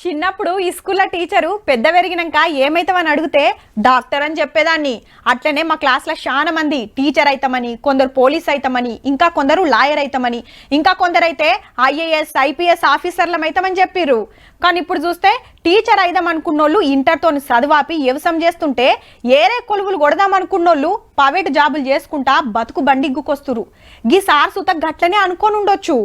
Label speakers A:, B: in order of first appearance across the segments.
A: చిన్నప్పుడు ఈ స్కూల్లో టీచరు పెద్ద పెరిగినాక ఏమైతామని అడిగితే డాక్టర్ అని చెప్పేదాన్ని. అట్లనే మా క్లాస్లో చాలా మంది టీచర్ అయితామని, కొందరు పోలీస్ అయితామని, ఇంకా కొందరు లాయర్ అయితామని, ఇంకా కొందరైతే ఐఏఎస్ ఐపీఎస్ ఆఫీసర్లం అయితామని చెప్పిర్రు. కానీ ఇప్పుడు చూస్తే టీచర్ అయిదాం అనుకున్నోళ్ళు ఇంటర్తో చదివాపి వ్యవసాయం చేస్తుంటే, ఏరే కొలువులు కొడదాం అనుకున్నోళ్ళు ప్రైవేట్ జాబులు చేసుకుంటా బతుకు బండిగ్గుకొస్తురు. గీ సార్ సుత గట్లనే అనుకోని ఉండొచ్చు.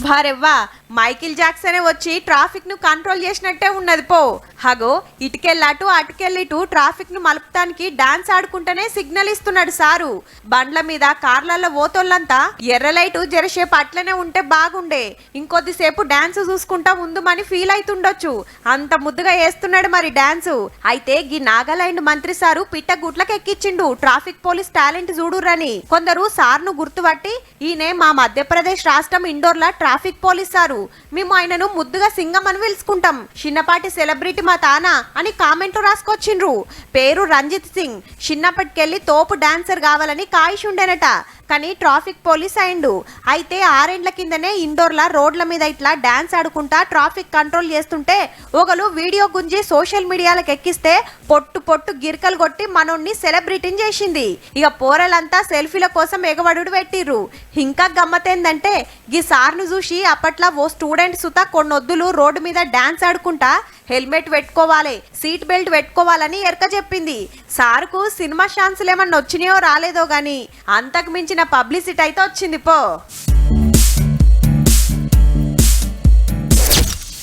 B: భారెవ్వా మైకిల్ జాక్సనే వచ్చి ట్రాఫిక్ ను కంట్రోల్ చేసినట్టే ఉన్నది పో. హగో ఇటుకెళ్ళాటు అటుకెళ్ళిటు ట్రాఫిక్ ను మలుపుతానికి డాన్స్ ఆడుకుంటేనే సిగ్నల్ ఇస్తున్నాడు సారు. బండ్ల మీద కార్లలో పోతోళ్ళంతా ఎర్ర లైటు జరసేపు అట్లనే ఉంటే బాగుండే, ఇంకొద్దిసేపు డాన్స్ చూసుకుంటా ఉందుమని ఫీల్ అవుతుండొచ్చు. అంత ముద్దుగా వేస్తున్నాడు మరి డాన్సు. అయితే గీ నాగాలాండ్ మంత్రి సారు పిట్ట గుట్లకు ఎక్కిచ్చిండు ట్రాఫిక్ పోలీస్ టాలెంట్ చూడురని. కొందరు సార్ను గుర్తుపట్టి ఈయనే మా మధ్యప్రదేశ్ రాష్ట్రం ఇండోర్లా ట్రాఫిక్ పోలీస్ సారు, మేము ఆయనను ముద్దుగా సింగం అని పిలుచుకుంటాం, చిన్నపాటి సెలబ్రిటీ మా తాన అని కామెంట్లు రాసుకొచ్చిండ్రు. పేరు రంజిత్ సింగ్, చిన్నప్పటికెళ్ళి తోపు డాన్సర్ కావాలని కాయిష్ ఉండేనట. కానీ ట్రాఫిక్ పోలీస్ అయిండు. అయితే 6 ఏళ్ల కిందనే ఇండోర్లా రోడ్ల మీద ఇట్లా డాన్స్ ఆడుకుంటా ట్రాఫిక్ కంట్రోల్ చేస్తుంటే ఒకరు వీడియో గుంజి సోషల్ మీడియాలకు ఎక్కిస్తే పొట్టు పొట్టు గిరికలు కొట్టి మనోన్ని సెలబ్రిటీని చేసింది. ఇక పోరలంతా సెల్ఫీల కోసం ఎగబడుడు పెట్టిర్రు. ఇంకా గమ్మతేందంటే గీ సార్ను చూసి అప్పట్లో ఓ స్టూడెంట్ సుత కొన్నొద్దులు రోడ్డు మీద డాన్స్ ఆడుకుంటా హెల్మెట్ పెట్టుకోవాలి, సీట్ బెల్ట్ పెట్టుకోవాలని ఎరక చెప్పింది. సార్కు సినిమా ఛాన్సులు ఏమన్నా వచ్చినాయో రాలేదో గానీ అంతకు మించిన పబ్లిసిటీ అయితే వచ్చింది పో.